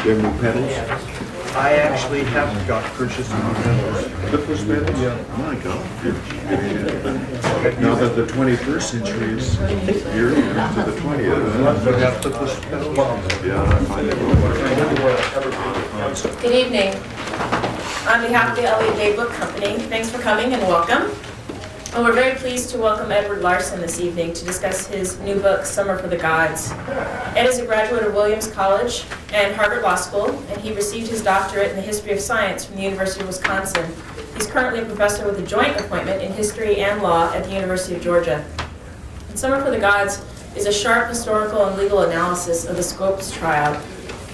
You have new pedals? I actually haven't got purchased new pedals. Clipless pedals? Yeah. My God. Now that the 21st century is here into the 20th. Do you have clipless pedals? Yeah, I find it. Good evening. On behalf of the Elliott Day Book Company, thanks for coming and welcome. And we're very pleased to welcome Edward Larson this evening to discuss his new book, Summer for the Gods. Ed is a graduate of Williams College and Harvard Law School, and he received his doctorate in the history of science from the University of Wisconsin. He's currently a professor with a joint appointment in history and law at the University of Georgia. And Summer for the Gods is a sharp historical and legal analysis of the Scopes trial.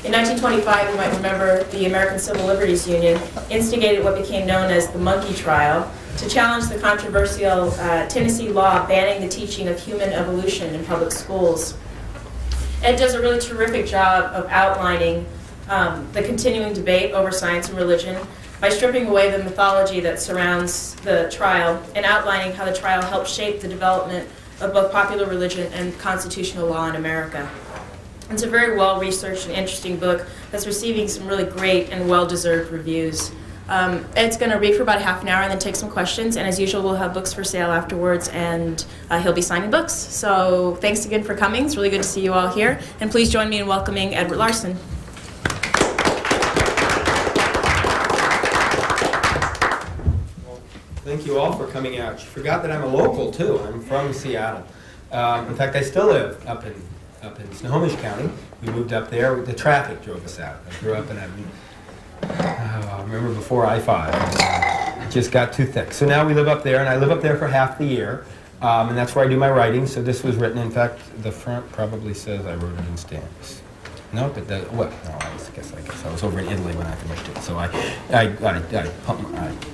In 1925, you might remember, the American Civil Liberties Union instigated what became known as the Monkey Trial to challenge the controversial Tennessee law banning the teaching of human evolution in public schools. Ed does a really terrific job of outlining the continuing debate over science and religion by stripping away the mythology that surrounds the trial and outlining how the trial helped shape the development of both popular religion and constitutional law in America. It's a very well-researched and interesting book that's receiving some really great and well-deserved reviews. Ed's going to read for about half an hour and then take some questions, and as usual, we'll have books for sale afterwards, and he'll be signing books. So thanks again for coming. It's really good to see you all here, and please join me in welcoming Edward Larson. Thank you all for coming out. You forgot that I'm a local too. I'm from Seattle. In fact, I still live up in Snohomish County. We moved up there. The traffic drove us out. I grew up in I remember before I-5. It just got too thick. So now we live up there, and I live up there for half the year, and that's where I do my writing. So this was written. In fact, the front probably says I wrote it in stamps. No, but well, no, I guess I was over in Italy when I finished it. So I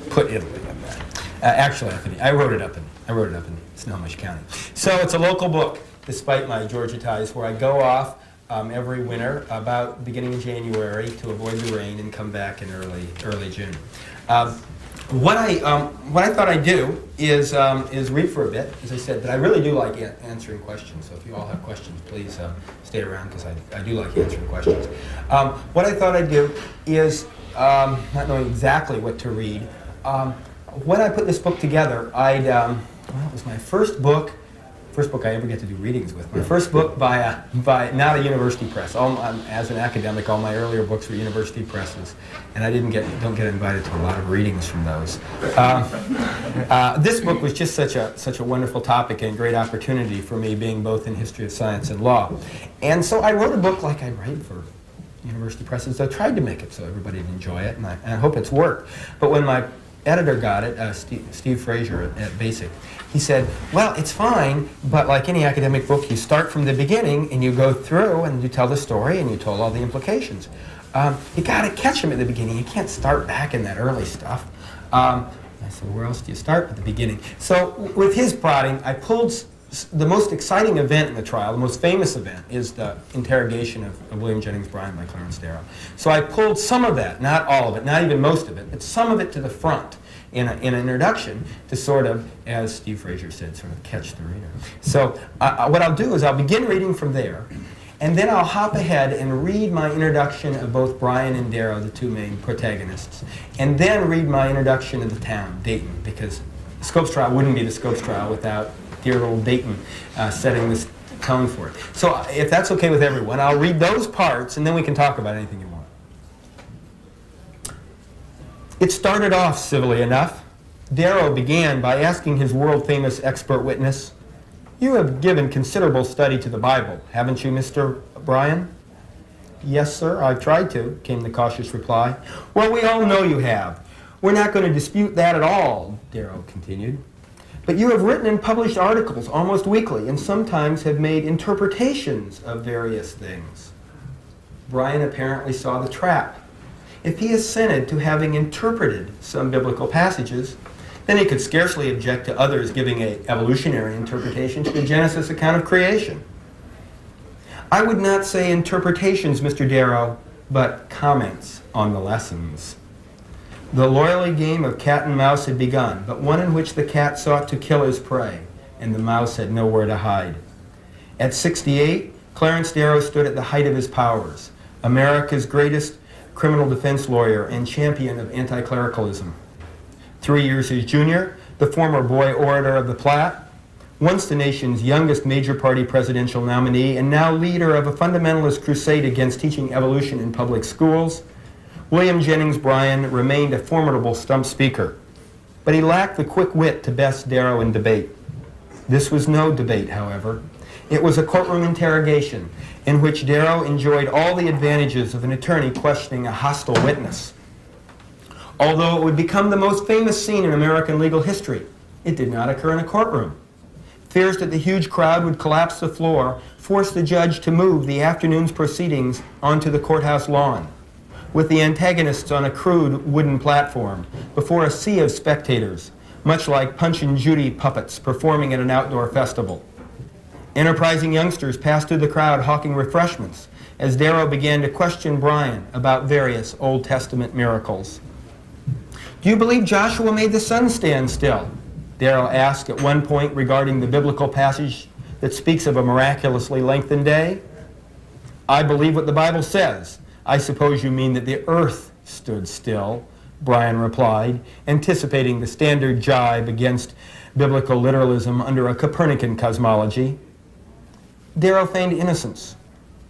put Italy in there. Actually, I wrote it up in Snohomish County. So it's a local book, despite my Georgia ties, where I go off every winter about beginning in January to avoid the rain and come back in early June. What I thought I'd do is read for a bit, as I said, but I really do like answering questions. So if you all have questions, please stay around, because I do like answering questions. What I thought I'd do is, not knowing exactly what to read, when I put this book together, well, it was my first book I ever get to do readings with. My first book by not a university press. As an academic, all my earlier books were university presses, and I don't get invited to a lot of readings from those. This book was just such a wonderful topic and great opportunity for me, being both in history of science and law. And so I wrote a book like I write for university presses. I tried to make it so everybody would enjoy it, and I hope it's worked. But when my editor got it, Steve Frazier at Basic, he said, well, it's fine, but like any academic book, you start from the beginning and you go through and you tell the story and you tell all the implications. You got to catch them at the beginning. You can't start back in that early stuff. I said, where else do you start? At the beginning. So with his prodding, I pulled the most exciting event in the trial. The most famous event is the interrogation of William Jennings Bryan by Clarence Darrow. So I pulled some of that, not all of it, not even most of it, but some of it to the front in an introduction to sort of, as Steve Frazier said, sort of catch the reader. So what I'll do is I'll begin reading from there, and then I'll hop ahead and read my introduction of both Bryan and Darrow, the two main protagonists, and then read my introduction of the town, Dayton, because the Scopes trial wouldn't be the Scopes trial without dear old Dayton setting this tone for it. So if that's okay with everyone, I'll read those parts, and then we can talk about anything you want. It started off civilly enough. Darrow began by asking his world-famous expert witness, "You have given considerable study to the Bible, haven't you, Mr. Bryan?" "Yes, sir, I've tried to," came the cautious reply. "Well, we all know you have. We're not going to dispute that at all," Darrow continued. "But you have written and published articles almost weekly, and sometimes have made interpretations of various things." Bryan apparently saw the trap. If he assented to having interpreted some biblical passages, then he could scarcely object to others giving an evolutionary interpretation to the Genesis account of creation. "I would not say interpretations, Mr. Darrow, but comments on the lessons." The lawyerly game of cat and mouse had begun, but one in which the cat sought to kill his prey, and the mouse had nowhere to hide. At 68, Clarence Darrow stood at the height of his powers, America's greatest criminal defense lawyer and champion of anti-clericalism. 3 years his junior, the former Boy Orator of the Platte, once the nation's youngest major party presidential nominee, and now leader of a fundamentalist crusade against teaching evolution in public schools, William Jennings Bryan remained a formidable stump speaker, but he lacked the quick wit to best Darrow in debate. This was no debate, however. It was a courtroom interrogation in which Darrow enjoyed all the advantages of an attorney questioning a hostile witness. Although it would become the most famous scene in American legal history, it did not occur in a courtroom. Fears that the huge crowd would collapse the floor forced the judge to move the afternoon's proceedings onto the courthouse lawn, with the antagonists on a crude wooden platform before a sea of spectators, much like Punch and Judy puppets performing at an outdoor festival. Enterprising youngsters passed through the crowd hawking refreshments as Darrow began to question Bryan about various Old Testament miracles. "Do you believe Joshua made the sun stand still?" Darrow asked at one point regarding the biblical passage that speaks of a miraculously lengthened day. "I believe what the Bible says. I suppose you mean that the earth stood still," Bryan replied, anticipating the standard jibe against biblical literalism under a Copernican cosmology. Darrow feigned innocence.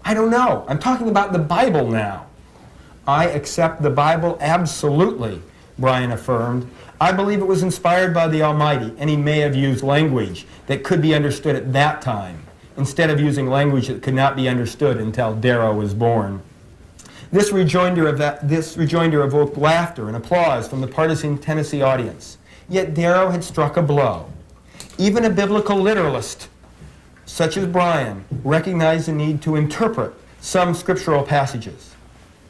"I don't know. I'm talking about the Bible now." "I accept the Bible absolutely," Bryan affirmed. "I believe it was inspired by the Almighty, and he may have used language that could be understood at that time, instead of using language that could not be understood until Darrow was born." This rejoinder evoked laughter and applause from the partisan Tennessee audience. Yet Darrow had struck a blow. Even a biblical literalist, such as Bryan, recognized the need to interpret some scriptural passages.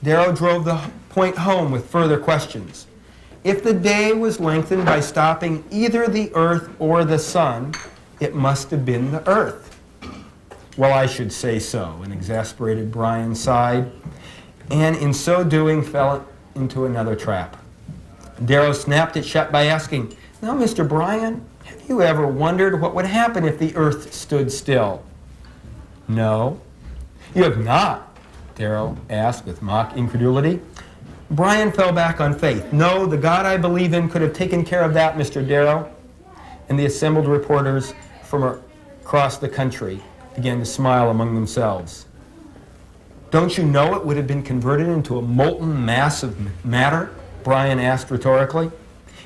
Darrow drove the point home with further questions. If the day was lengthened by stopping either the earth or the sun, it must have been the earth. "Well, I should say so," an exasperated Bryan sighed, and in so doing fell into another trap. Darrow snapped it shut by asking, "Now, Mr. Bryan, have you ever wondered what would happen if the earth stood still?" "No." "You have not?" Darrow asked with mock incredulity. Bryan fell back on faith. "No, the God I believe in could have taken care of that, Mr. Darrow." And the assembled reporters from across the country began to smile among themselves. "Don't you know it would have been converted into a molten mass of matter?" Bryan asked rhetorically.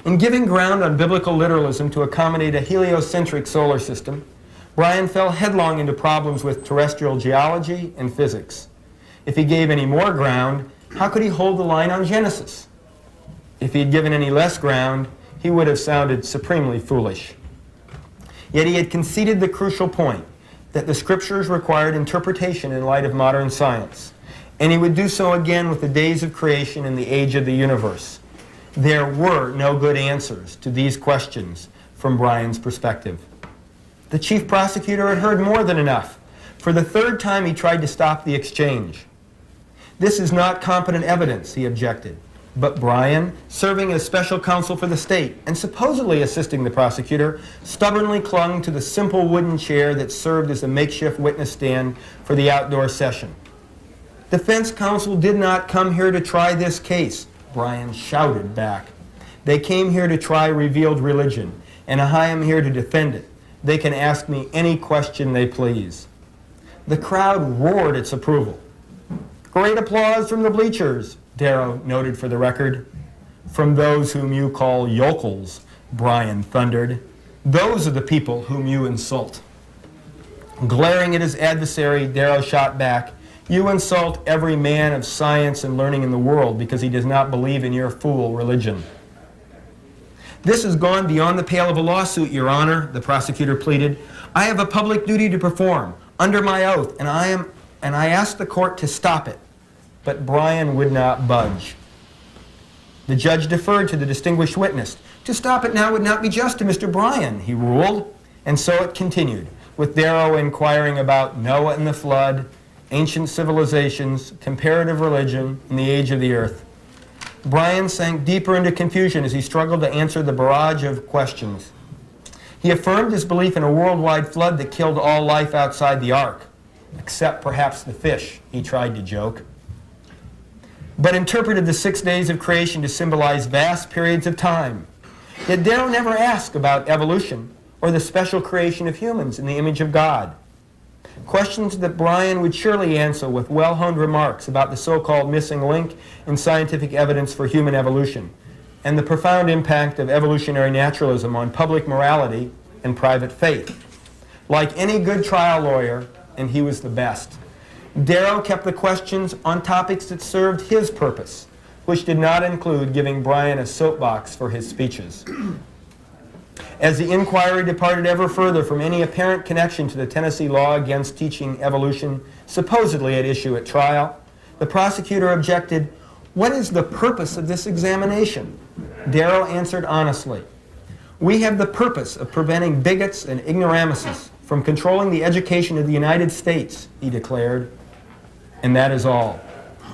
In giving ground on biblical literalism to accommodate a heliocentric solar system, Bryan fell headlong into problems with terrestrial geology and physics. If he gave any more ground, how could he hold the line on Genesis? If he had given any less ground, he would have sounded supremely foolish. Yet he had conceded the crucial point that the scriptures required interpretation in light of modern science, and he would do so again with the days of creation and the age of the universe. There were no good answers to these questions from Bryan's perspective. The chief prosecutor had heard more than enough. For the third time he tried to stop the exchange. "This is not competent evidence," he objected. But Bryan, serving as special counsel for the state and supposedly assisting the prosecutor, stubbornly clung to the simple wooden chair that served as a makeshift witness stand for the outdoor session. "Defense counsel did not come here to try this case," Bryan shouted back. "They came here to try revealed religion, and I am here to defend it. They can ask me any question they please." The crowd roared its approval. "Great applause from the bleachers," Darrow noted for the record. "From those whom you call yokels," Bryan thundered. "Those are the people whom you insult." Glaring at his adversary, Darrow shot back, "You insult every man of science and learning in the world because he does not believe in your fool religion." "This has gone beyond the pale of a lawsuit, Your Honor," the prosecutor pleaded. "I have a public duty to perform, under my oath, and I ask the court to stop it." But Bryan would not budge. The judge deferred to the distinguished witness. "To stop it now would not be just to Mr. Bryan," he ruled. And so it continued, with Darrow inquiring about Noah and the flood, ancient civilizations, comparative religion, and the age of the earth. Bryan sank deeper into confusion as he struggled to answer the barrage of questions. He affirmed his belief in a worldwide flood that killed all life outside the ark, except perhaps the fish, he tried to joke. but interpreted the 6 days of creation to symbolize vast periods of time. Yet Darrow never asked about evolution or the special creation of humans in the image of God. Questions that Bryan would surely answer with well-honed remarks about the so-called missing link in scientific evidence for human evolution and the profound impact of evolutionary naturalism on public morality and private faith. Like any good trial lawyer, and he was the best, Darrow kept the questions on topics that served his purpose, which did not include giving Bryan a soapbox for his speeches. As the inquiry departed ever further from any apparent connection to the Tennessee law against teaching evolution supposedly at issue at trial, the prosecutor objected, "What is the purpose of this examination?" Darrow answered honestly, "We have the purpose of preventing bigots and ignoramuses from controlling the education of the United States," he declared, and that is all.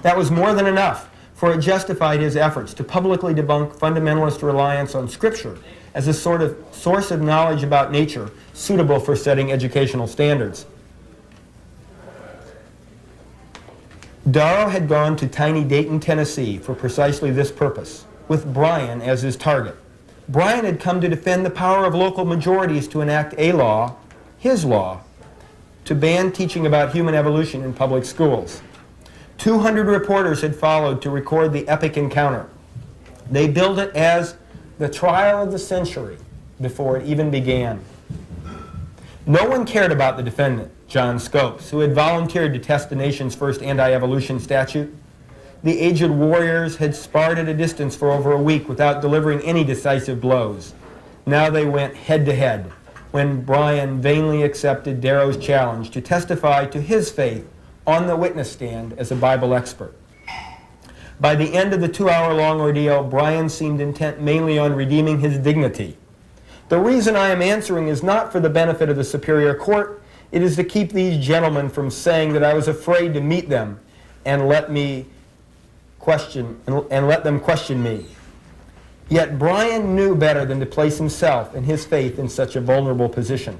That was more than enough, for it justified his efforts to publicly debunk fundamentalist reliance on Scripture as a sort of source of knowledge about nature suitable for setting educational standards. Darrow had gone to tiny Dayton, Tennessee for precisely this purpose, with Bryan as his target. Bryan had come to defend the power of local majorities to enact a law, his law, to ban teaching about human evolution in public schools. 200 reporters had followed to record the epic encounter. They billed it as the trial of the century before it even began. No one cared about the defendant, John Scopes, who had volunteered to test the nation's first anti-evolution statute. The aged warriors had sparred at a distance for over a week without delivering any decisive blows. Now they went head-to-head when Bryan vainly accepted Darrow's challenge to testify to his faith on the witness stand as a Bible expert. By the end of the 2-hour-long ordeal, Bryan seemed intent mainly on redeeming his dignity. "The reason I am answering is not for the benefit of the Superior Court. It is to keep these gentlemen from saying that I was afraid to meet them and let them question me." Yet Bryan knew better than to place himself and his faith in such a vulnerable position.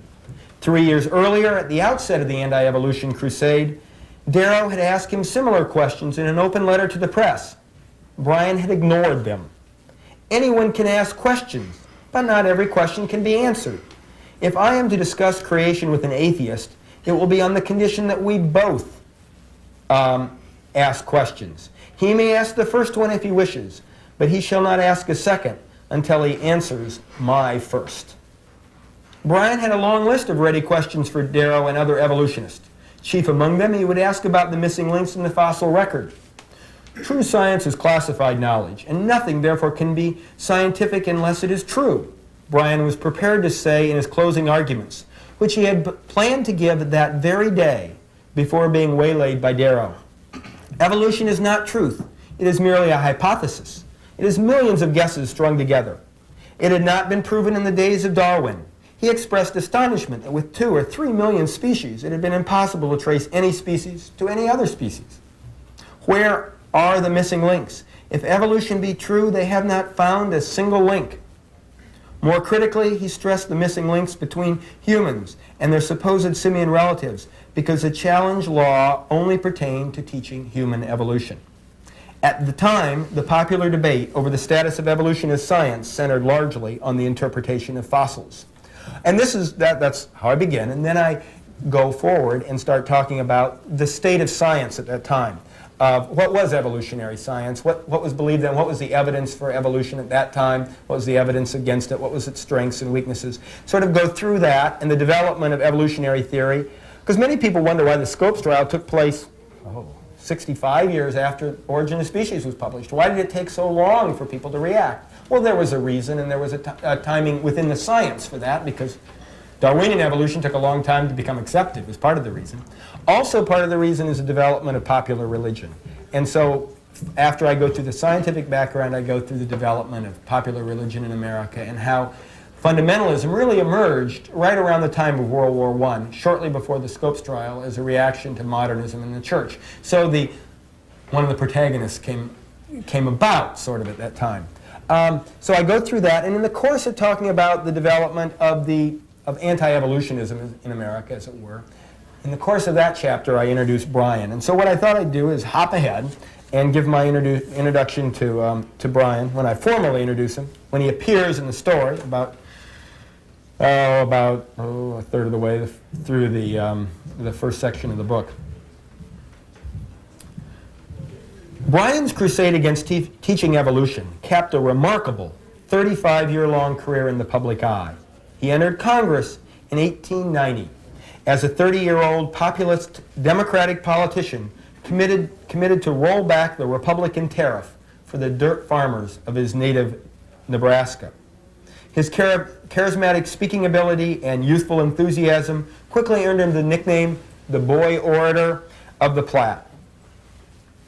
3 years earlier, at the outset of the anti-evolution crusade, Darrow had asked him similar questions in an open letter to the press. Bryan had ignored them. Anyone can ask questions, but not every question can be answered. If I am to discuss creation with an atheist, it will be on the condition that we both ask questions. He may ask the first one if he wishes, but he shall not ask a second until he answers my first. Bryan had a long list of ready questions for Darrow and other evolutionists. Chief among them, he would ask about the missing links in the fossil record. True science is classified knowledge, and nothing therefore can be scientific unless it is true, Bryan was prepared to say in his closing arguments, which he had planned to give that very day before being waylaid by Darrow. Evolution is not truth. It is merely a hypothesis. It is millions of guesses strung together. It had not been proven in the days of Darwin. He expressed astonishment that with 2 or 3 million species, it had been impossible to trace any species to any other species. Where are the missing links? If evolution be true, they have not found a single link. More critically, he stressed the missing links between humans and their supposed simian relatives because the challenge law only pertained to teaching human evolution. At the time, the popular debate over the status of evolution as science centered largely on the interpretation of fossils. And that's how I begin, and then I go forward and start talking about the state of science at that time. What was evolutionary science? What was believed in? What was the evidence for evolution at that time? What was the evidence against it? What was its strengths and weaknesses? Sort of go through that and the development of evolutionary theory, because many people wonder why the Scopes trial took place 65 years after Origin of Species was published. Why did it take so long for people to react? Well, there was a reason, and there was a timing within the science for that, because Darwinian evolution took a long time to become accepted, was part of the reason. Also part of the reason is the development of popular religion. And so after I go through the scientific background, I go through the development of popular religion in America and how fundamentalism really emerged right around the time of World War I, shortly before the Scopes trial, as a reaction to modernism in the church. So one of the protagonists came about sort of at that time. So I go through that, and in the course of talking about the development of anti-evolutionism in America, as it were, in the course of that chapter, I introduced Bryan. And so what I thought I'd do is hop ahead and give my introduction to Brian when I formally introduce him, when he appears in the story about a third of the way through the first section of the book. Brian's crusade against teaching evolution capped a remarkable 35-year-long career in the public eye. He entered Congress in 1890 as a 30-year-old populist Democratic politician committed to roll back the Republican tariff for the dirt farmers of his native Nebraska. His charismatic speaking ability and youthful enthusiasm quickly earned him the nickname the Boy Orator of the Platte.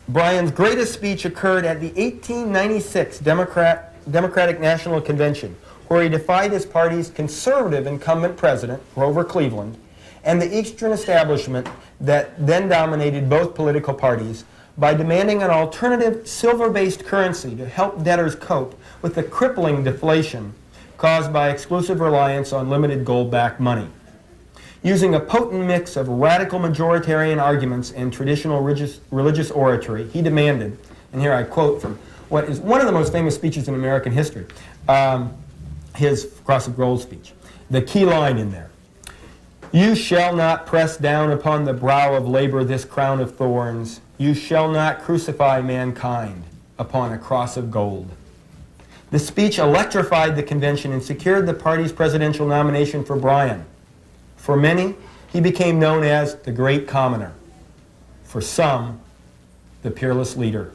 Brian's greatest speech occurred at the 1896 Democratic National Convention, where he defied his party's conservative incumbent president, Grover Cleveland, and the Eastern establishment that then dominated both political parties by demanding an alternative silver-based currency to help debtors cope with the crippling deflation caused by exclusive reliance on limited gold-backed money. Using a potent mix of radical majoritarian arguments and traditional religious oratory, he demanded, and here I quote from what is one of the most famous speeches in American history, his Cross of Gold speech. The key line in there: "You shall not press down upon the brow of labor this crown of thorns. You shall not crucify mankind upon a cross of gold." The speech electrified the convention and secured the party's presidential nomination for Bryan. For many, he became known as the Great Commoner. For some, the Peerless Leader.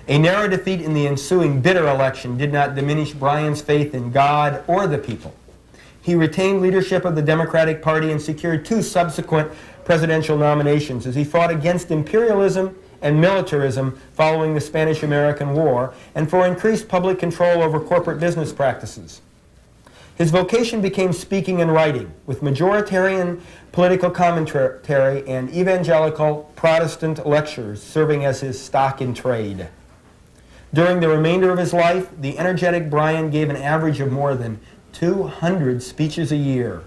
A narrow defeat in the ensuing bitter election did not diminish Bryan's faith in God or the people. He retained leadership of the Democratic Party and secured 2 subsequent presidential nominations as he fought against imperialism and militarism following the Spanish-American War and for increased public control over corporate business practices. His vocation became speaking and writing, with majoritarian political commentary and evangelical Protestant lectures serving as his stock in trade. During the remainder of his life, the energetic Bryan gave an average of more than 200 speeches a year,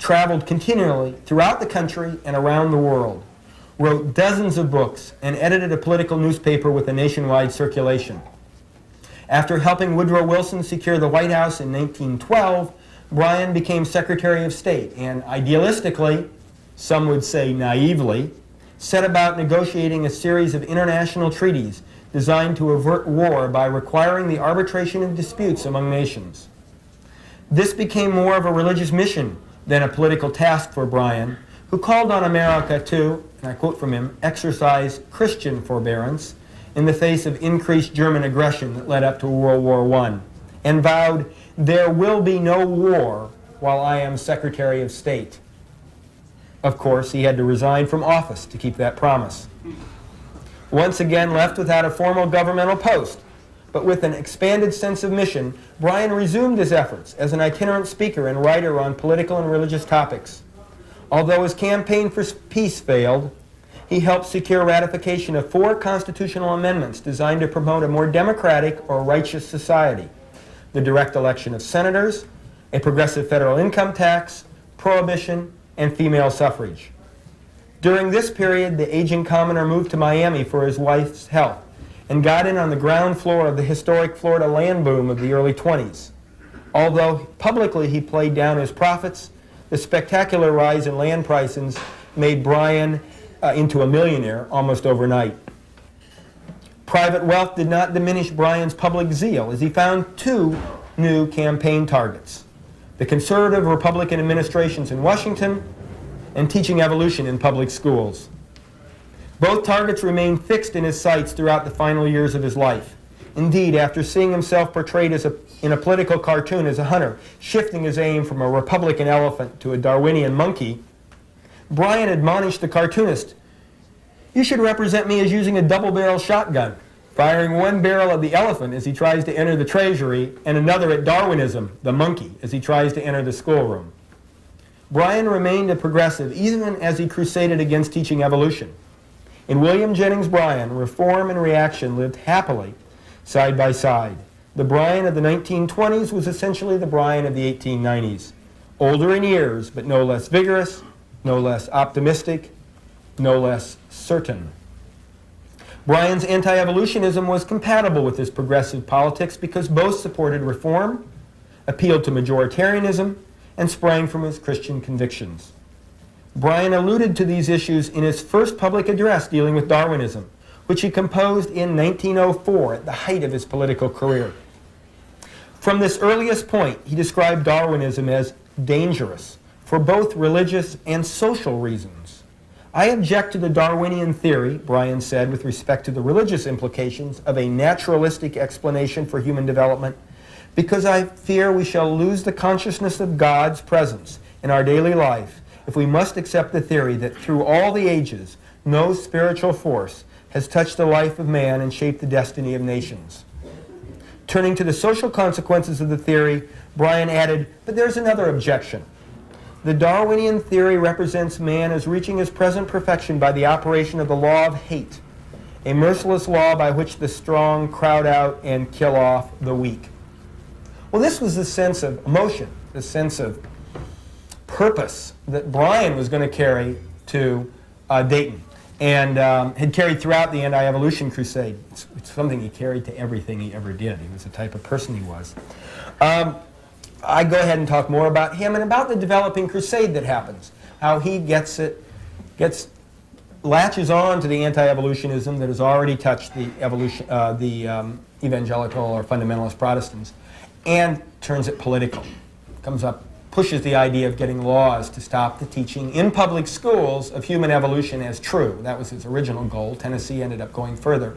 traveled continually throughout the country and around the world, wrote dozens of books, and edited a political newspaper with a nationwide circulation. After helping Woodrow Wilson secure the White House in 1912, Bryan became Secretary of State and idealistically, some would say naively, set about negotiating a series of international treaties designed to avert war by requiring the arbitration of disputes among nations. This became more of a religious mission than a political task for Bryan, who called on America to, and I quote from him, exercise Christian forbearance in the face of increased German aggression that led up to World War I, and vowed, "There will be no war while I am Secretary of State." Of course, he had to resign from office to keep that promise. Once again left without a formal governmental post, but with an expanded sense of mission, Bryan resumed his efforts as an itinerant speaker and writer on political and religious topics. Although his campaign for peace failed, he helped secure ratification of 4 constitutional amendments designed to promote a more democratic or righteous society: the direct election of senators, a progressive federal income tax, prohibition, and female suffrage. During this period, the aging commoner moved to Miami for his wife's health and got in on the ground floor of the historic Florida land boom of the early 20s. Although publicly he played down his profits, the spectacular rise in land prices made Bryan into a millionaire almost overnight. Private wealth did not diminish Bryan's public zeal, as he found 2 new campaign targets: the conservative Republican administrations in Washington and teaching evolution in public schools. Both targets remained fixed in his sights throughout the final years of his life. Indeed, after seeing himself portrayed in a political cartoon as a hunter, shifting his aim from a Republican elephant to a Darwinian monkey, Bryan admonished the cartoonist, "You should represent me as using a double-barrel shotgun, firing one barrel at the elephant as he tries to enter the treasury and another at Darwinism, the monkey, as he tries to enter the schoolroom." Bryan remained a progressive even as he crusaded against teaching evolution. In William Jennings Bryan, reform and reaction lived happily side by side. The Bryan of the 1920s was essentially the Bryan of the 1890s, older in years, but no less vigorous, no less optimistic, no less certain. Bryan's anti-evolutionism was compatible with his progressive politics because both supported reform, appealed to majoritarianism, and sprang from his Christian convictions. Bryan alluded to these issues in his first public address dealing with Darwinism, which he composed in 1904 at the height of his political career. From this earliest point, he described Darwinism as dangerous for both religious and social reasons. I object to the Darwinian theory, Bryan said, with respect to the religious implications of a naturalistic explanation for human development, because I fear we shall lose the consciousness of God's presence in our daily life if we must accept the theory that through all the ages, no spiritual force has touched the life of man and shaped the destiny of nations. Turning to the social consequences of the theory, Bryan added, but there's another objection. The Darwinian theory represents man as reaching his present perfection by the operation of the law of hate, a merciless law by which the strong crowd out and kill off the weak. Well, this was the sense of emotion, the sense of purpose that Bryan was going to carry to Dayton and had carried throughout the anti-evolution crusade. It's something he carried to everything he ever did. He was the type of person he was. I go ahead and talk more about him and about the developing crusade that happens, how he latches on to the anti-evolutionism that has already touched the evangelical or fundamentalist Protestants, and turns it political. Pushes the idea of getting laws to stop the teaching in public schools of human evolution as true. That was his original goal. Tennessee ended up going further.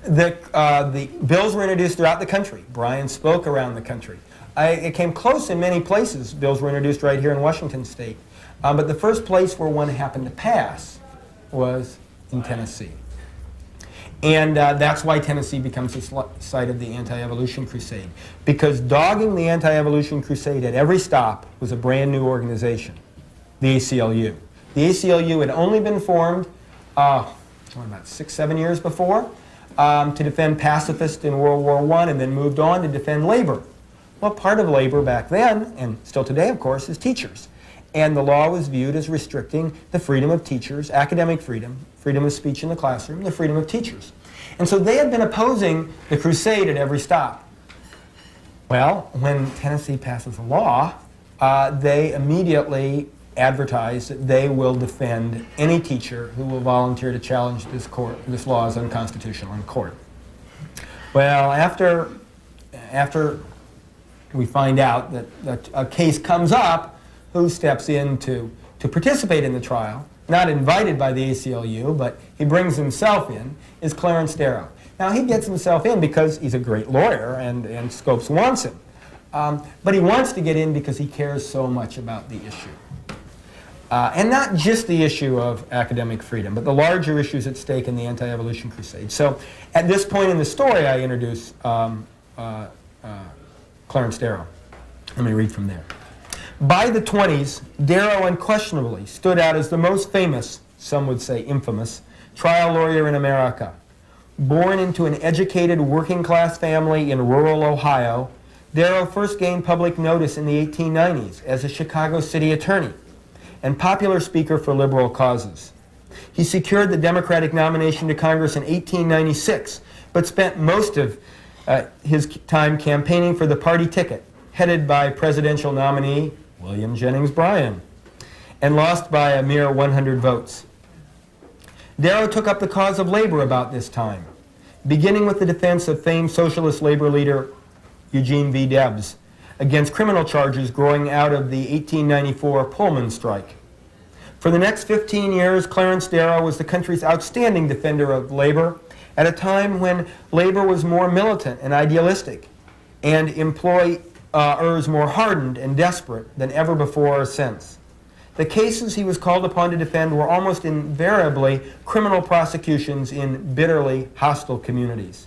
The bills were introduced throughout the country. Bryan spoke around the country. It came close in many places. Bills were introduced right here in Washington State. But the first place where one happened to pass was in Tennessee. And that's why Tennessee becomes the site of the anti-evolution crusade. Because dogging the anti-evolution crusade at every stop was a brand new organization, the ACLU. The ACLU had only been formed about 6-7 years before to defend pacifists in World War I, and then moved on to defend labor. Well, part of labor back then, and still today, of course, is teachers. And the law was viewed as restricting the freedom of teachers, academic freedom, freedom of speech in the classroom, the freedom of teachers. And so they had been opposing the crusade at every stop. Well, when Tennessee passes a law, they immediately advertise that they will defend any teacher who will volunteer to challenge this law as unconstitutional in court. Well, after we find out that a case comes up, who steps in to participate in the trial, not invited by the ACLU, but he brings himself in, is Clarence Darrow. Now, he gets himself in because he's a great lawyer and Scopes wants him. But he wants to get in because he cares so much about the issue. And not just the issue of academic freedom, but the larger issues at stake in the anti-evolution crusade. So at this point in the story, I introduce Clarence Darrow. Let me read from there. By the 20s, Darrow unquestionably stood out as the most famous, some would say infamous, trial lawyer in America. Born into an educated working-class family in rural Ohio, Darrow first gained public notice in the 1890s as a Chicago city attorney and popular speaker for liberal causes. He secured the Democratic nomination to Congress in 1896, but spent most of his time campaigning for the party ticket, headed by presidential nominee William Jennings Bryan, and lost by a mere 100 votes. Darrow took up the cause of labor about this time, beginning with the defense of famed socialist labor leader Eugene V. Debs against criminal charges growing out of the 1894 Pullman strike. For the next 15 years, Clarence Darrow was the country's outstanding defender of labor at a time when labor was more militant and idealistic, and employers more hardened and desperate than ever before or since. The cases he was called upon to defend were almost invariably criminal prosecutions in bitterly hostile communities.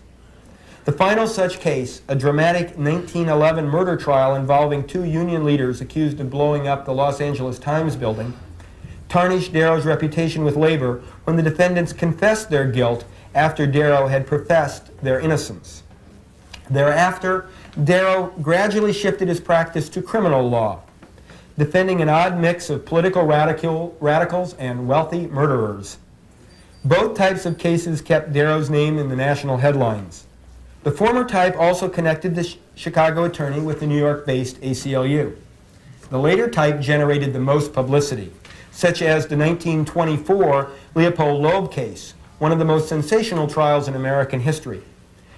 The final such case, a dramatic 1911 murder trial involving two union leaders accused of blowing up the Los Angeles Times building, tarnished Darrow's reputation with labor when the defendants confessed their guilt after Darrow had professed their innocence. Thereafter, Darrow gradually shifted his practice to criminal law, defending an odd mix of political radicals and wealthy murderers. Both types of cases kept Darrow's name in the national headlines. The former type also connected the Chicago attorney with the New York-based ACLU. The later type generated the most publicity, such as the 1924 Leopold Loeb case, one of the most sensational trials in American history,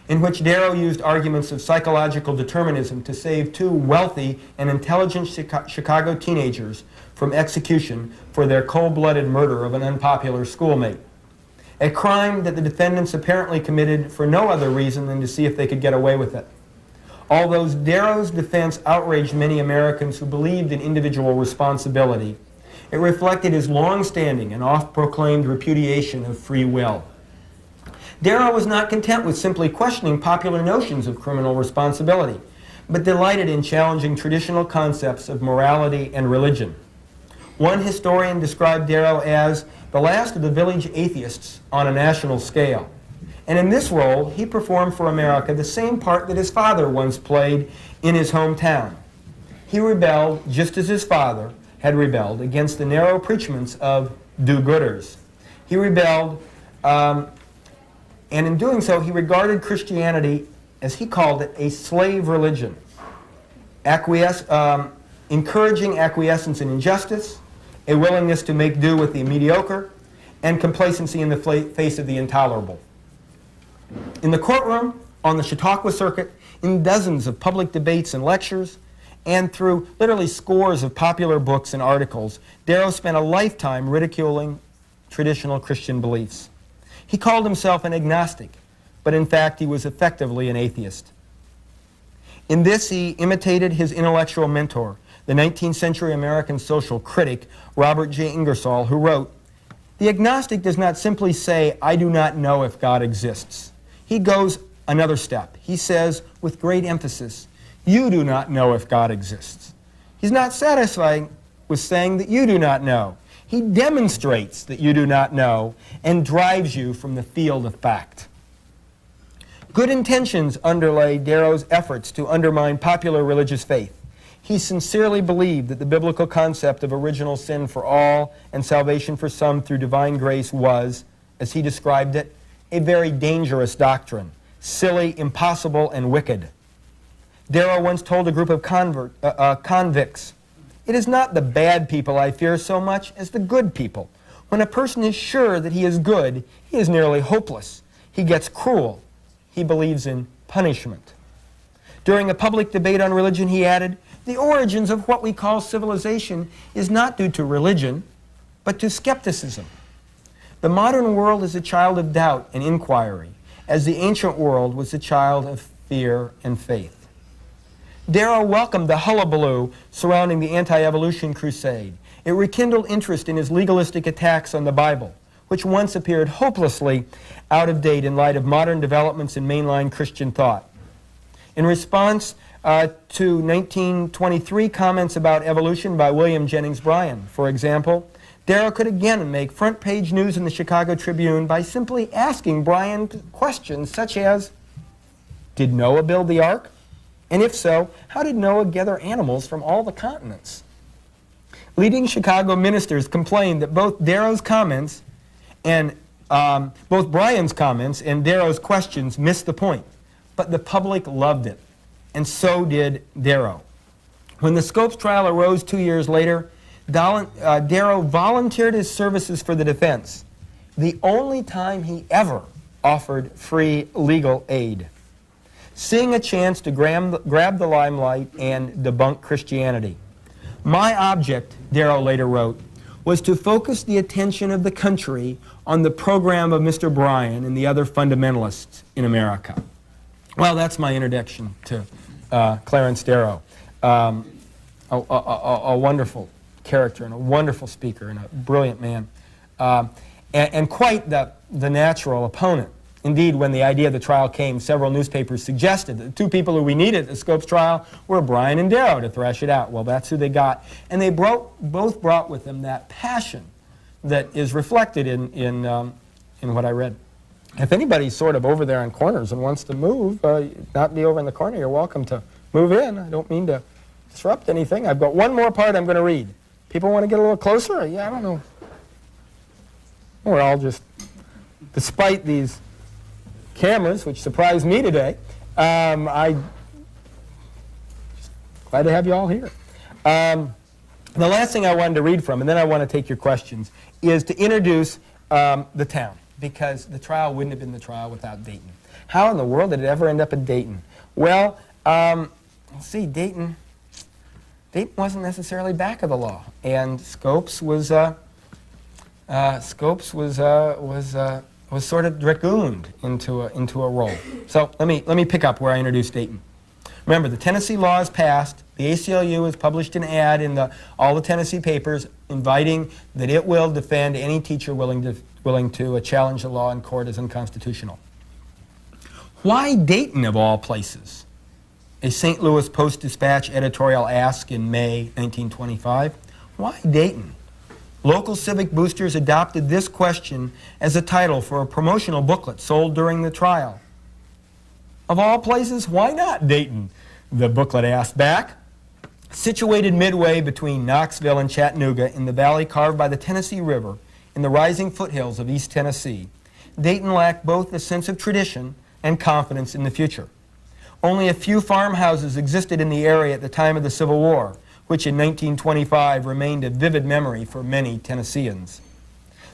in which Darrow used arguments of psychological determinism to save two wealthy and intelligent Chicago teenagers from execution for their cold-blooded murder of an unpopular schoolmate. A crime that the defendants apparently committed for no other reason than to see if they could get away with it. Although Darrow's defense outraged many Americans who believed in individual responsibility, it reflected his long-standing and oft-proclaimed repudiation of free will. Darrow was not content with simply questioning popular notions of criminal responsibility, but delighted in challenging traditional concepts of morality and religion. One historian described Darrow as the last of the village atheists on a national scale. And in this role, he performed for America the same part that his father once played in his hometown. He rebelled, just as his father had rebelled, against the narrow preachments of do-gooders. He rebelled, and in doing so, he regarded Christianity, as he called it, a slave religion, encouraging acquiescence in injustice, a willingness to make do with the mediocre, and complacency in the face of the intolerable. In the courtroom, on the Chautauqua Circuit, in dozens of public debates and lectures, and through literally scores of popular books and articles, Darrow spent a lifetime ridiculing traditional Christian beliefs. He called himself an agnostic, but in fact he was effectively an atheist. In this, he imitated his intellectual mentor, the 19th century American social critic Robert J. Ingersoll, who wrote, "The agnostic does not simply say, 'I do not know if God exists.' He goes another step. He says, with great emphasis, 'You do not know if God exists.' He's not satisfied with saying that you do not know. He demonstrates that you do not know and drives you from the field of fact." Good intentions underlay Darrow's efforts to undermine popular religious faith. He sincerely believed that the biblical concept of original sin for all and salvation for some through divine grace was, as he described it, a very dangerous doctrine, silly, impossible, and wicked. Darrow once told a group of convicts, "It is not the bad people I fear so much as the good people. When a person is sure that he is good, he is nearly hopeless. He gets cruel. He believes in punishment." During a public debate on religion, he added, "The origins of what we call civilization is not due to religion, but to skepticism. The modern world is a child of doubt and inquiry, as the ancient world was a child of fear and faith." Darrow welcomed the hullabaloo surrounding the anti-evolution crusade. It rekindled interest in his legalistic attacks on the Bible, which once appeared hopelessly out of date in light of modern developments in mainline Christian thought. In response to 1923 comments about evolution by William Jennings Bryan, for example, Darrow could again make front-page news in the Chicago Tribune by simply asking Bryan questions such as, "Did Noah build the ark? And if so, how did Noah gather animals from all the continents?" Leading Chicago ministers complained that both Darrow's comments and both Bryan's comments and Darrow's questions missed the point. But the public loved it, and so did Darrow. When the Scopes trial arose 2 years later, Darrow volunteered his services for the defense, the only time he ever offered free legal aid, seeing a chance to grab the limelight and debunk Christianity. "My object," Darrow later wrote, "was to focus the attention of the country on the program of Mr. Bryan and the other fundamentalists in America." Well, that's my introduction to Clarence Darrow, a wonderful character and a wonderful speaker and a brilliant man, and quite the natural opponent. Indeed, when the idea of the trial came, several newspapers suggested that the two people who we needed at the Scopes trial were Bryan and Darrow to thrash it out. Well, that's who they got. And they both brought with them that passion that is reflected in what I read. If anybody's sort of over there on corners and wants to move, not be over in the corner, you're welcome to move in. I don't mean to disrupt anything. I've got one more part I'm going to read. People want to get a little closer? Yeah, I don't know. We're all just despite these cameras, which surprised me today, I'm glad to have you all here. The last thing I wanted to read from, and then I want to take your questions, is to introduce the town, because the trial wouldn't have been the trial without Dayton. How in the world did it ever end up in Dayton? Well, let's see, Dayton wasn't necessarily back of the law, and Scopes was sort of dragooned into a role. So let me pick up where I introduced Dayton. Remember, the Tennessee law is passed. The ACLU has published an ad in all the Tennessee papers inviting that it will defend any teacher willing to challenge the law in court as unconstitutional. Why Dayton, of all places? A St. Louis Post-Dispatch editorial asked in May 1925. Why Dayton? Local civic boosters adopted this question as a title for a promotional booklet sold during the trial. Of all places, why not Dayton? The booklet asked back. Situated midway between Knoxville and Chattanooga in the valley carved by the Tennessee River in the rising foothills of East Tennessee, Dayton lacked both a sense of tradition and confidence in the future. Only a few farmhouses existed in the area at the time of the Civil War, which in 1925 remained a vivid memory for many Tennesseans.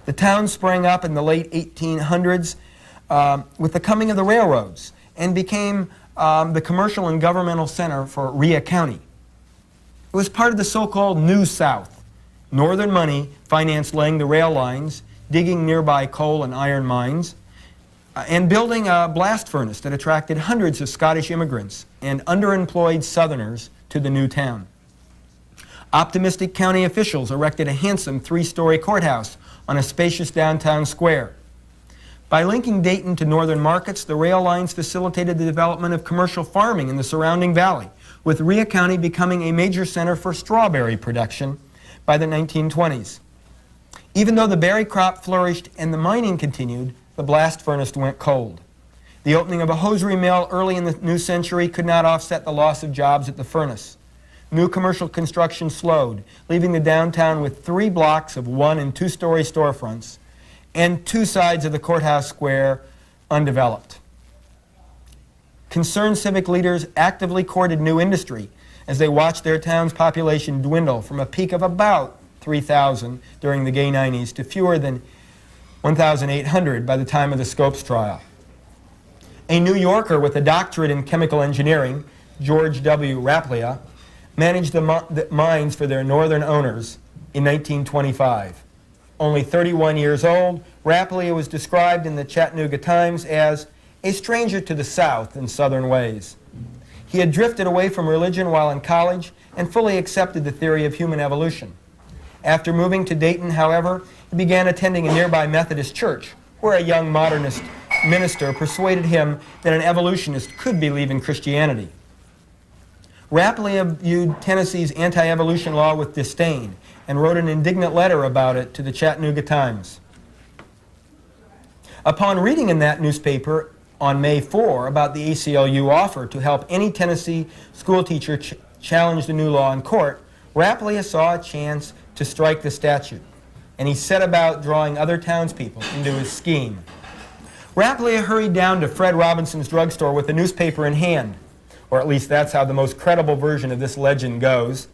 The town sprang up in the late 1800s with the coming of the railroads and became the commercial and governmental center for Rhea County. It was part of the so-called New South. Northern money financed laying the rail lines, digging nearby coal and iron mines, and building a blast furnace that attracted hundreds of Scottish immigrants and underemployed Southerners to the new town. Optimistic county officials erected a handsome three-story courthouse on a spacious downtown square. By linking Dayton to northern markets, the rail lines facilitated the development of commercial farming in the surrounding valley, with Rhea County becoming a major center for strawberry production by the 1920s. Even though the berry crop flourished and the mining continued, the blast furnace went cold. The opening of a hosiery mill early in the new century could not offset the loss of jobs at the furnace. New commercial construction slowed, leaving the downtown with 3 blocks of 1- and 2-story storefronts and 2 sides of the courthouse square undeveloped. Concerned civic leaders actively courted new industry as they watched their town's population dwindle from a peak of about 3,000 during the gay 90s to fewer than 1,800 by the time of the Scopes trial. A New Yorker with a doctorate in chemical engineering, George W. Rappleyea, managed the mines for their northern owners in 1925. Only 31 years old, Rappleyea was described in the Chattanooga Times as a stranger to the South in Southern ways. He had drifted away from religion while in college and fully accepted the theory of human evolution. After moving to Dayton, however, he began attending a nearby Methodist church, where a young modernist minister persuaded him that an evolutionist could believe in Christianity. Rappleyea viewed Tennessee's anti-evolution law with disdain and wrote an indignant letter about it to the Chattanooga Times. Upon reading in that newspaper on May 4 about the ACLU offer to help any Tennessee schoolteacher challenge the new law in court, Rappleyea saw a chance to strike the statute, and he set about drawing other townspeople into his scheme. Rappleyea hurried down to Fred Robinson's drugstore with the newspaper in hand, or at least that's how the most credible version of this legend goes.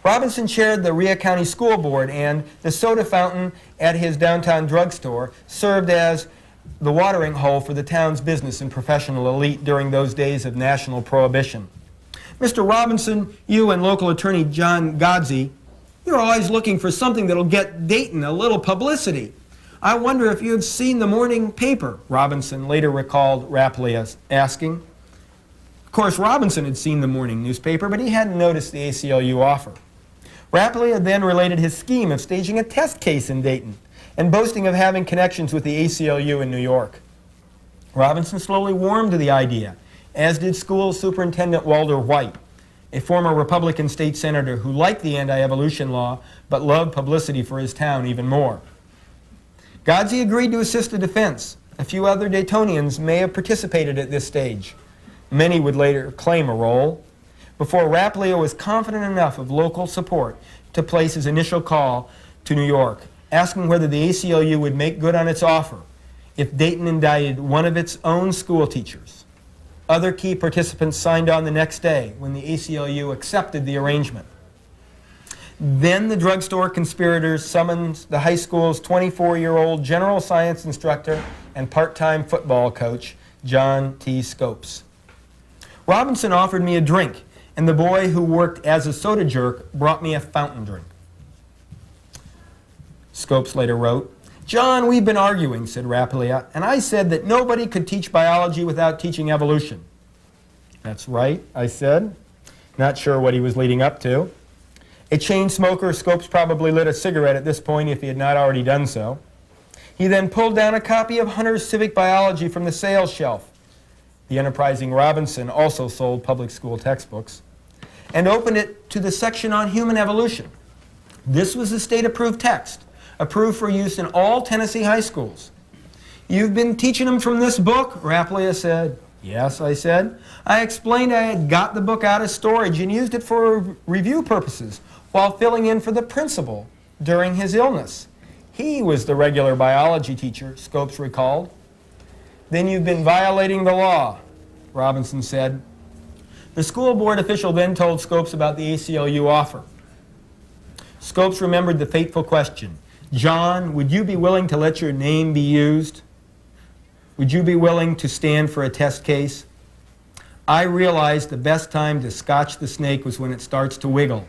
Robinson chaired the Rhea County School Board, and the soda fountain at his downtown drugstore served as the watering hole for the town's business and professional elite during those days of national prohibition. Mr. Robinson, you and local attorney John Godsey, you're always looking for something that'll get Dayton a little publicity. I wonder if you have seen the morning paper, Robinson later recalled Rappleyea asking. Of course, Robinson had seen the morning newspaper, but he hadn't noticed the ACLU offer. Rappleyea then related his scheme of staging a test case in Dayton and boasting of having connections with the ACLU in New York. Robinson slowly warmed to the idea, as did school superintendent Walter White, a former Republican state senator who liked the anti-evolution law but loved publicity for his town even more. Godsey agreed to assist the defense. A few other Daytonians may have participated at this stage. Many would later claim a role. Before Rappleyea was confident enough of local support to place his initial call to New York, asking whether the ACLU would make good on its offer if Dayton indicted one of its own school teachers. Other key participants signed on the next day when the ACLU accepted the arrangement. Then the drugstore conspirators summoned the high school's 24-year-old general science instructor and part-time football coach, John T. Scopes. Robinson offered me a drink, and the boy who worked as a soda jerk brought me a fountain drink. Scopes later wrote, "John, we've been arguing," said Rappleyea, "and I said that nobody could teach biology without teaching evolution." "That's right," I said, not sure what he was leading up to. A chain smoker, Scopes probably lit a cigarette at this point if he had not already done so. He then pulled down a copy of Hunter's Civic Biology from the sales shelf. The enterprising Robinson also sold public school textbooks, and opened it to the section on human evolution. This was the state-approved text, approved for use in all Tennessee high schools. "You've been teaching them from this book?" Rappleyea said. "Yes," I said. I explained I had got the book out of storage and used it for review purposes while filling in for the principal during his illness. He was the regular biology teacher, Scopes recalled. "Then you've been violating the law," Robinson said. The school board official then told Scopes about the ACLU offer. Scopes remembered the fateful question, "John, would you be willing to let your name be used? Would you be willing to stand for a test case?" I realized the best time to scotch the snake was when it starts to wiggle.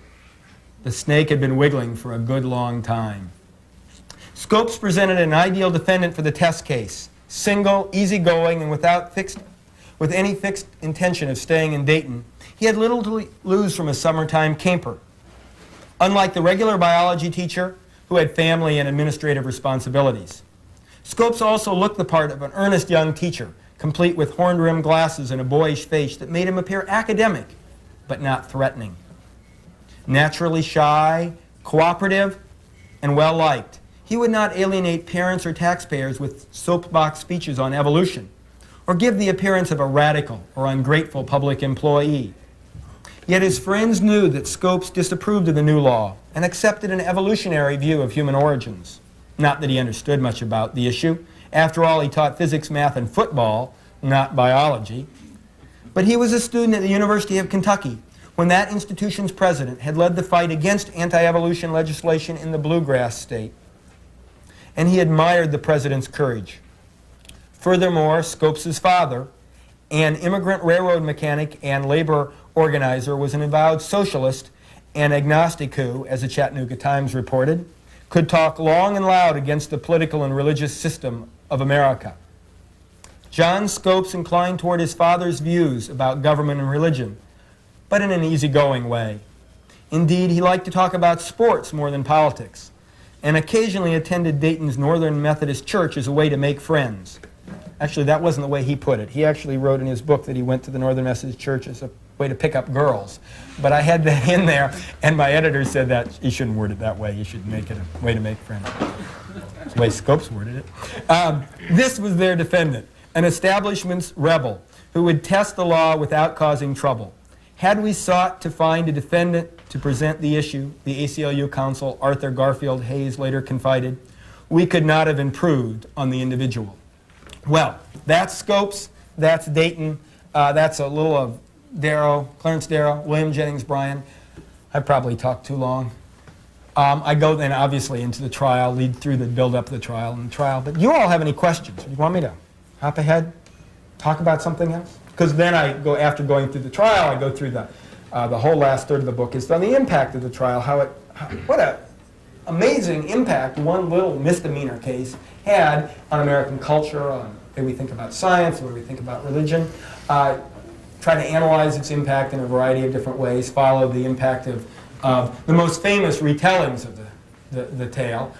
The snake had been wiggling for a good long time. Scopes presented an ideal defendant for the test case, single, easygoing, and with any fixed intention of staying in Dayton. He had little to lose from a summertime camper. Unlike the regular biology teacher, who had family and administrative responsibilities. Scopes also looked the part of an earnest young teacher, complete with horn-rimmed glasses and a boyish face that made him appear academic, but not threatening. Naturally shy, cooperative, and well-liked, he would not alienate parents or taxpayers with soapbox speeches on evolution, or give the appearance of a radical or ungrateful public employee. Yet his friends knew that Scopes disapproved of the new law and accepted an evolutionary view of human origins. Not that he understood much about the issue. After all, he taught physics, math, and football, not biology. But he was a student at the University of Kentucky when that institution's president had led the fight against anti-evolution legislation in the Bluegrass State. And he admired the president's courage. Furthermore, Scopes' father, an immigrant railroad mechanic and labor organizer, was an avowed socialist and agnostic who, as the Chattanooga Times reported, could talk long and loud against the political and religious system of America. John Scopes inclined toward his father's views about government and religion, but in an easygoing way. Indeed, he liked to talk about sports more than politics, and occasionally attended Dayton's Northern Methodist Church as a way to make friends. Actually, that wasn't the way he put it. He actually wrote in his book that he went to the Northern Methodist Church as a way to pick up girls. But I had that in there, and my editor said that you shouldn't word it that way. You should make it a way to make friends. That's the way Scopes worded it. This was their defendant, an establishment's rebel who would test the law without causing trouble. Had we sought to find a defendant to present the issue, the ACLU counsel Arthur Garfield Hayes later confided, we could not have improved on the individual. Well, that's Scopes, that's Dayton, that's a little of Darrow, Clarence Darrow, William Jennings Bryan. I probably talked too long. I go then obviously into the trial, lead through the build-up of the trial and the trial. But you all have any questions? You want me to hop ahead, talk about something else? Because then I go, after going through the trial, I go through the whole last third of the book is on the impact of the trial, what an amazing impact one little misdemeanor case had on American culture, on the way we think about science, the way we think about religion. Try to analyze its impact in a variety of different ways, follow the impact of the most famous retellings of the tale,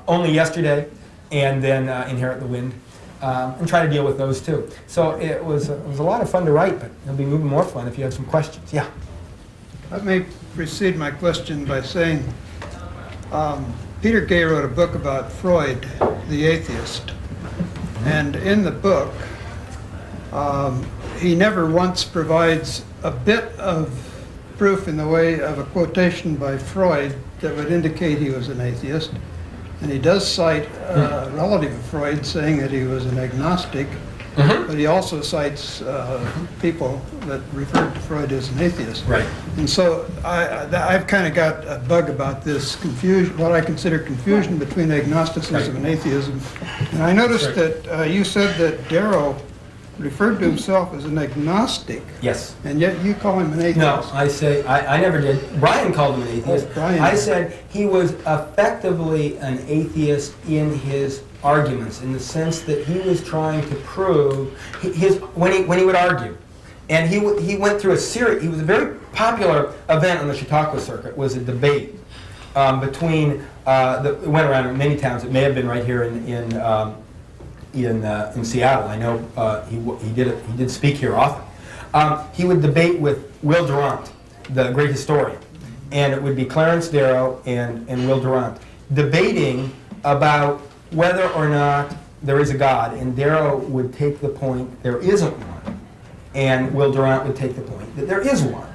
Only Yesterday, and then Inherit the Wind, and try to deal with those too. So it was a lot of fun to write, but it'll be even more fun if you have some questions. Yeah? Let me precede my question by saying Peter Gay wrote a book about Freud, the atheist, and in the book he never once provides a bit of proof in the way of a quotation by Freud that would indicate he was an atheist. And he does cite a relative of Freud saying that he was an agnostic, but he also cites people that referred to Freud as an atheist. Right. And so I've kind of got a bug about this confusion, what I consider confusion between agnosticism and atheism. And I noticed that you said that Darrow referred to himself as an agnostic, Yes. and yet you call him an atheist. No, I never did. Brian called him an atheist. Oh, Brian. I said he was effectively an atheist in his arguments, in the sense that he was trying to prove when he would argue. And he went through a series. He was a very popular event on the Chautauqua circuit. Was a debate between it went around many towns. It may have been right here in Seattle. I know he did speak here often. He would debate with Will Durant, the great historian, and it would be Clarence Darrow and Will Durant debating about whether or not there is a God. And Darrow would take the point there isn't one, and Will Durant would take the point that there is one.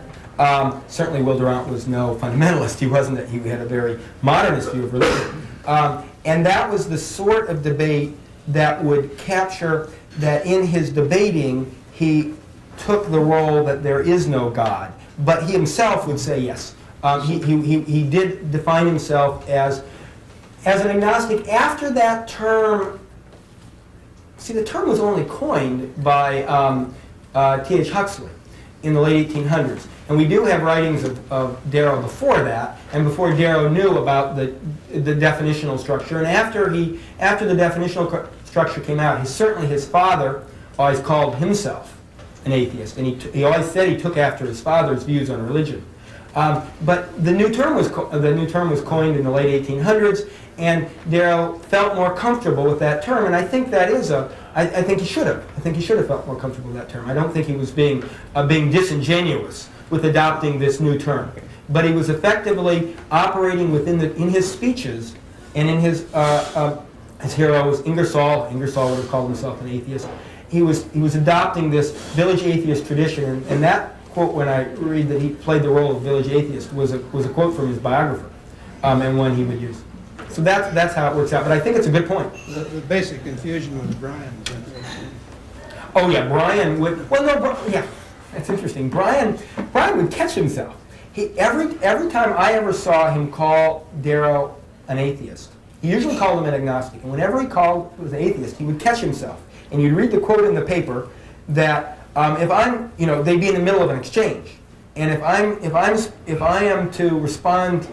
Certainly, Will Durant was no fundamentalist. He wasn't. He had a very modernist view of religion, and that was the sort of debate that would capture that in his debating, he took the role that there is no God, but he himself would say yes. He did define himself as an agnostic. After that term, see, the term was only coined by T.H. Huxley in the late 1800s. And we do have writings of Darrow before that, and before Darrow knew about the definitional structure. And after the definitional structure came out, certainly his father always called himself an atheist, and he always said he took after his father's views on religion. But the new term was coined in the late 1800s, and Darrow felt more comfortable with that term. And I think that is I think he should have. I think he should have felt more comfortable with that term. I don't think he was being disingenuous with adopting this new term, but he was effectively operating in his speeches and in his hero was Ingersoll. Ingersoll would have called himself an atheist. He was adopting this village atheist tradition, and that quote, when I read that he played the role of village atheist, was a quote from his biographer, and one he would use. So that's how it works out. But I think it's a good point. The basic confusion was Brian's. Oh yeah, Brian would. Well, no, yeah, that's interesting. Brian would catch himself. Every time I ever saw him call Darrow an atheist, he usually called him an agnostic. And whenever he called him an atheist, he would catch himself. And you'd read the quote in the paper that if I'm, they'd be in the middle of an exchange, and if I am to respond.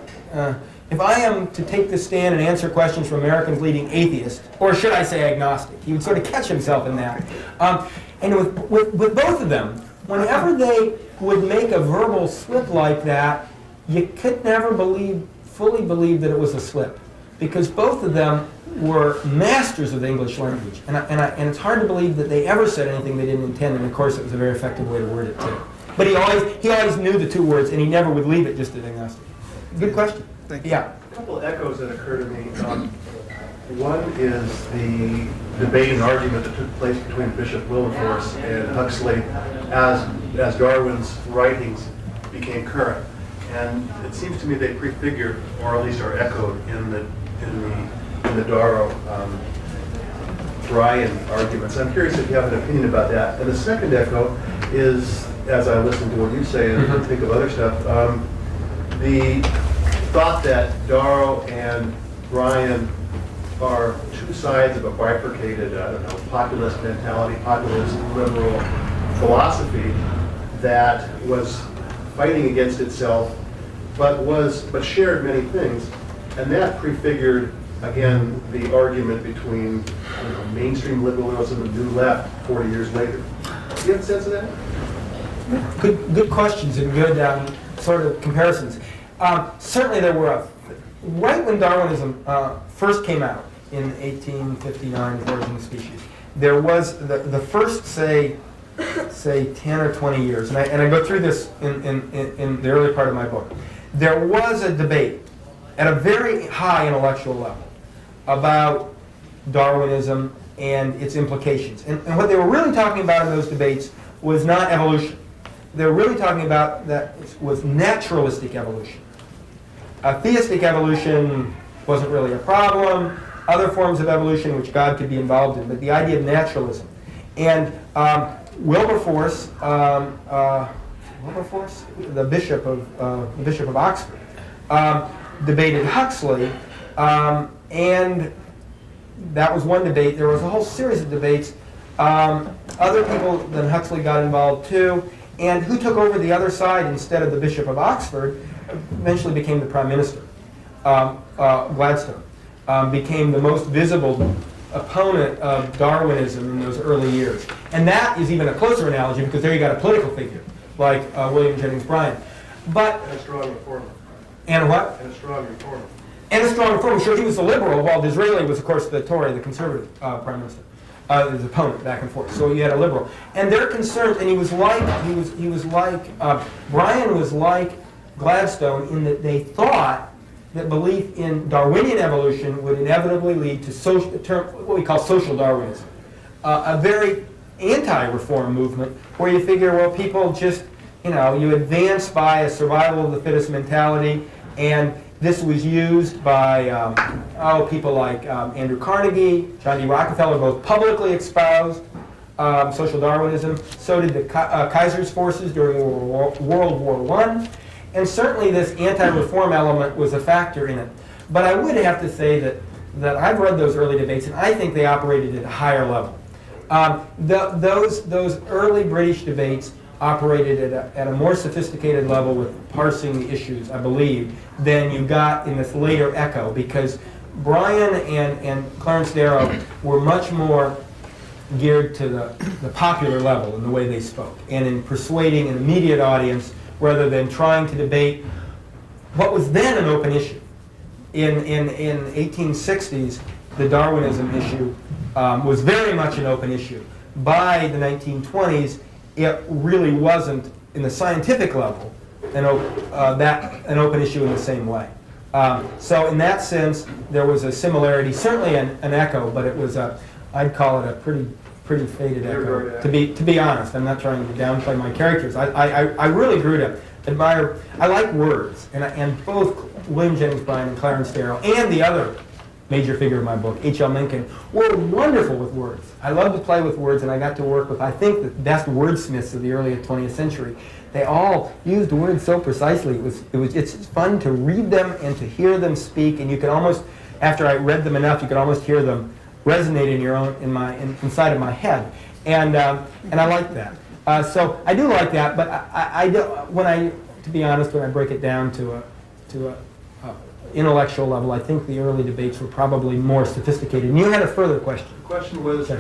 If I am to take the stand and answer questions from America's leading atheists, or should I say agnostic, he would sort of catch himself in that. And with both of them, whenever they would make a verbal slip like that, you could never fully believe that it was a slip, because both of them were masters of the English language. And it's hard to believe that they ever said anything they didn't intend, and of course it was a very effective way to word it too. But he always knew the two words, and he never would leave it just as agnostic. Good question. Thank you. Yeah. A couple of echoes that occur to me. One is the debate and argument that took place between Bishop Wilberforce and Huxley as Darwin's writings became current. And it seems to me they prefigured, or at least are echoed in the Darrow Brian arguments. I'm curious if you have an opinion about that. And the second echo is, as I listen to what you say and think of other stuff, the thought that Darrow and Brian are two sides of a bifurcated, populist mentality, populist liberal philosophy that was fighting against itself, but shared many things, and that prefigured again the argument between mainstream liberalism and New Left 40 years later. Do you have a sense of that? Good questions and good sort of comparisons. Certainly there were, right when Darwinism first came out in 1859, The Origin of Species, there was the first, say 10 or 20 years, and I go through this in the early part of my book, there was a debate at a very high intellectual level about Darwinism and its implications. And what they were really talking about in those debates was not evolution. They were really talking about that was naturalistic evolution. Theistic evolution, wasn't really a problem. Other forms of evolution which God could be involved in, but the idea of naturalism. And Wilberforce, the Bishop of Oxford, debated Huxley, and that was one debate. There was a whole series of debates. Other people than Huxley got involved too, and who took over the other side instead of the Bishop of Oxford eventually became the Prime Minister. Gladstone became the most visible opponent of Darwinism in those early years. And that is even a closer analogy because there you got a political figure like William Jennings Bryan. But, And a strong reformer. and what? And a strong reformer. And a strong reformer. Sure, he was a liberal, while Disraeli was, of course, the Tory, the conservative prime minister, his opponent, back and forth. So you had a liberal, and they're concerned. And he was like Bryan was like Gladstone in that they thought that belief in Darwinian evolution would inevitably lead to what we call social Darwinism, a very anti-reform movement where you figure, well, people just, you advance by a survival of the fittest mentality, and this was used by people like Andrew Carnegie, John D. Rockefeller, both publicly espoused social Darwinism. So did the Kaiser's forces during World War I. And certainly this anti-reform element was a factor in it. But I would have to say that I've read those early debates, and I think they operated at a higher level. Those early British debates operated at a more sophisticated level with parsing the issues, I believe, than you got in this later echo, because Bryan and Clarence Darrow were much more geared to the popular level in the way they spoke, and in persuading an immediate audience rather than trying to debate what was then an open issue. In 1860s, the Darwinism issue was very much an open issue. By the 1920s, it really wasn't, in the scientific level, an open issue in the same way. So in that sense, there was a similarity, certainly an echo, but it was I'd call it a pretty faded echo. To be honest, I'm not trying to downplay my characters. I really grew to admire. I like words, and both William Jennings Bryan and Clarence Darrow and the other major figure of my book, H.L. Mencken, were wonderful with words. I love to play with words, and I got to work with, I think, the best wordsmiths of the early 20th century. They all used words so precisely. It's fun to read them and to hear them speak, and you could almost, after I read them enough, you could almost hear them resonate inside of my head, and I like that. So I do like that, but to be honest, when I break it down to a intellectual level, I think the early debates were probably more sophisticated. And you had a further question. The question was the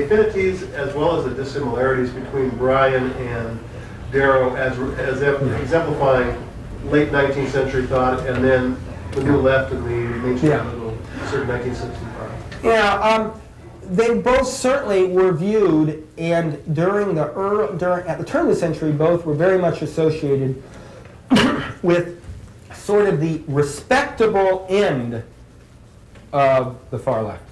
affinities as well as the dissimilarities between Bryan and Darrow as exemplifying late 19th century thought and then the New Left and the mainstream liberal, circa 1965. Yeah, they both certainly were viewed, and at the turn of the century, both were very much associated with sort of the respectable end of the far left.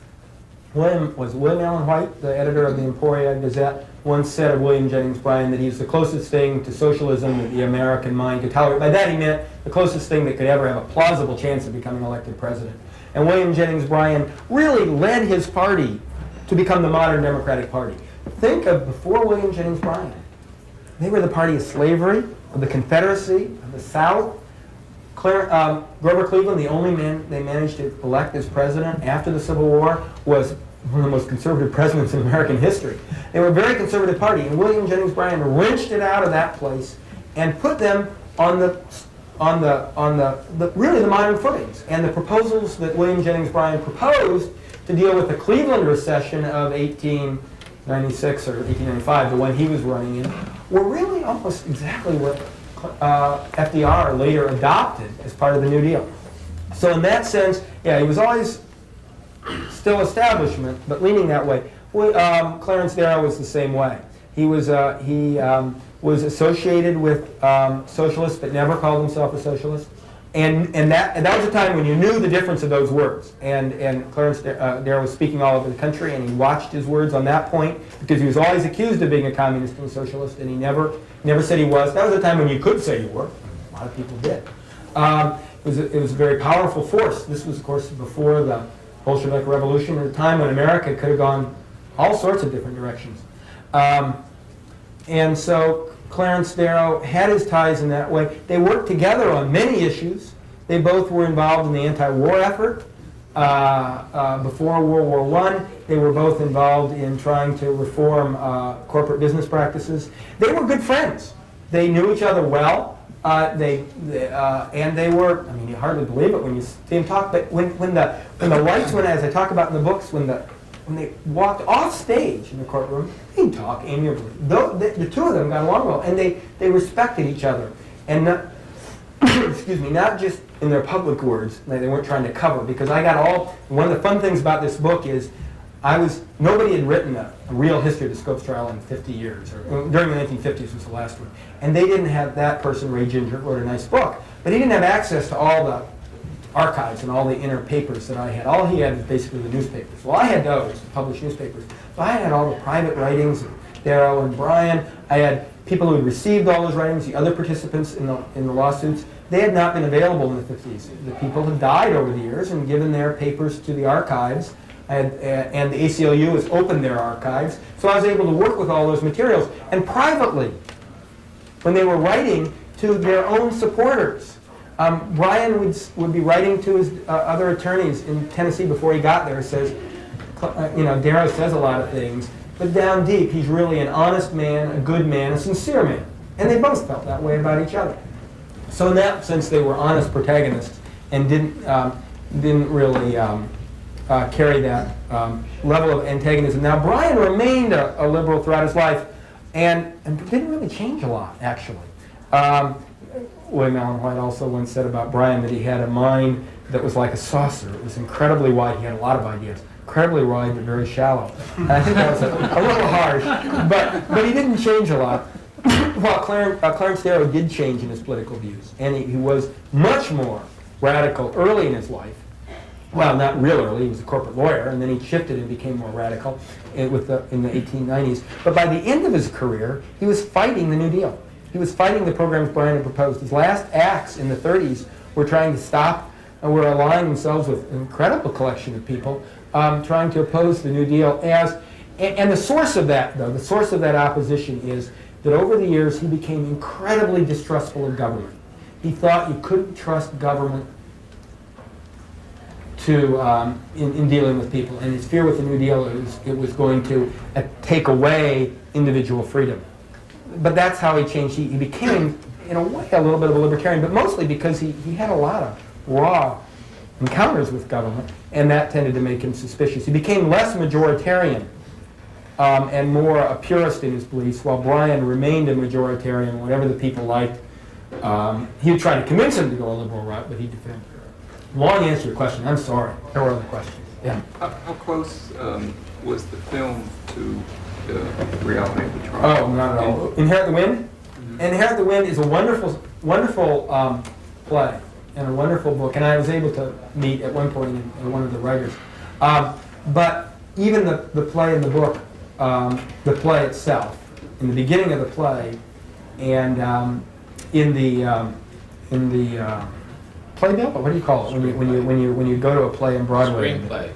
William Allen White, the editor of the Emporia Gazette, once said of William Jennings Bryan that he's the closest thing to socialism that the American mind could tolerate. By that he meant the closest thing that could ever have a plausible chance of becoming elected president. And William Jennings Bryan really led his party to become the modern Democratic Party. Think of before William Jennings Bryan. They were the party of slavery, of the Confederacy, of the South. Grover Cleveland, the only man they managed to elect as president after the Civil War, was one of the most conservative presidents in American history. They were a very conservative party, and William Jennings Bryan wrenched it out of that place and put them on the really the modern footings. And the proposals that William Jennings Bryan proposed to deal with the Cleveland recession of 1896 or 1895, the one he was running in, were really almost exactly what FDR later adopted as part of the New Deal. So in that sense, yeah, he was always still establishment, but leaning that way. Clarence Darrow was the same way. He was associated with socialists, but never called himself a socialist. And that was a time when you knew the difference of those words. And Clarence Darrow was speaking all over the country, and he watched his words on that point because he was always accused of being a communist and a socialist, and he never said he was. That was a time when you could say you were. A lot of people did. it was a very powerful force. This was, of course, before the Bolshevik Revolution, at a time when America could have gone all sorts of different directions. And so Clarence Darrow had his ties in that way. They worked together on many issues. They both were involved in the anti-war effort. Before World War I, they were both involved in trying to reform corporate business practices. They were good friends. They knew each other well. And they were, I mean, you hardly believe it when you see them talk, but when the lights went, as I talk about in the books, when they walked off stage in the courtroom, they didn't talk amiably. The two of them got along well, and they respected each other. And not, excuse me, not just in their public words, they weren't trying to cover, because one of the fun things about this book is nobody had written a real history of the Scopes trial in 50 years, or during the 1950s was the last one. And they didn't have that person, Ray Ginger, wrote a nice book, but he didn't have access to all the archives and all the inner papers that I had. All he had was basically the newspapers. Well, I had those, published newspapers. So I had all the private writings of Darrow and Bryan. I had people who had received all those writings, the other participants in the lawsuits. They had not been available in the 50s. The people had died over the years and given their papers to the archives. And the ACLU has opened their archives. So I was able to work with all those materials. And privately, when they were writing to their own supporters, Bryan would be writing to his other attorneys in Tennessee before he got there. Says, Darrow says a lot of things, but down deep, he's really an honest man, a good man, a sincere man. And they both felt that way about each other. So in that sense, they were honest protagonists and didn't really carry that level of antagonism. Now, Bryan remained a liberal throughout his life and didn't really change a lot, actually. William Allen White also once said about Bryan that he had a mind that was like a saucer. It was incredibly wide. He had a lot of ideas. Incredibly wide, but very shallow. And I think that was a little harsh, but he didn't change a lot. Well, Clarence Darrow did change in his political views, and he was much more radical early in his life. Well, not real early. He was a corporate lawyer, and then he shifted and became more radical in the 1890s. But by the end of his career, he was fighting the New Deal. He was fighting the programs Bryan had proposed. His last acts in the 30s were trying to stop, and were allying themselves with an incredible collection of people trying to oppose the New Deal. And the source of that, though, the source of that opposition is that over the years he became incredibly distrustful of government. He thought you couldn't trust government in dealing with people, and his fear with the New Deal it was going to take away individual freedom. But that's how he changed. He became, in a way, a little bit of a libertarian, but mostly because he had a lot of raw encounters with government, and that tended to make him suspicious. He became less majoritarian and more a purist in his beliefs, while Bryan remained a majoritarian, whatever the people liked. He would try to convince him to go a liberal route, but he'd defend. Long answer to your question. I'm sorry. There were other questions. Yeah. How close was the film to the reality of the trial? Oh, not at all. Inherit the Wind? Mm-hmm. Inherit the Wind is a wonderful, wonderful play and a wonderful book. And I was able to meet at one point one of the writers. But even the play in the book, the play itself, in the beginning of the play, and in the playbill, what do you call it when you go to a play in Broadway? Screenplay.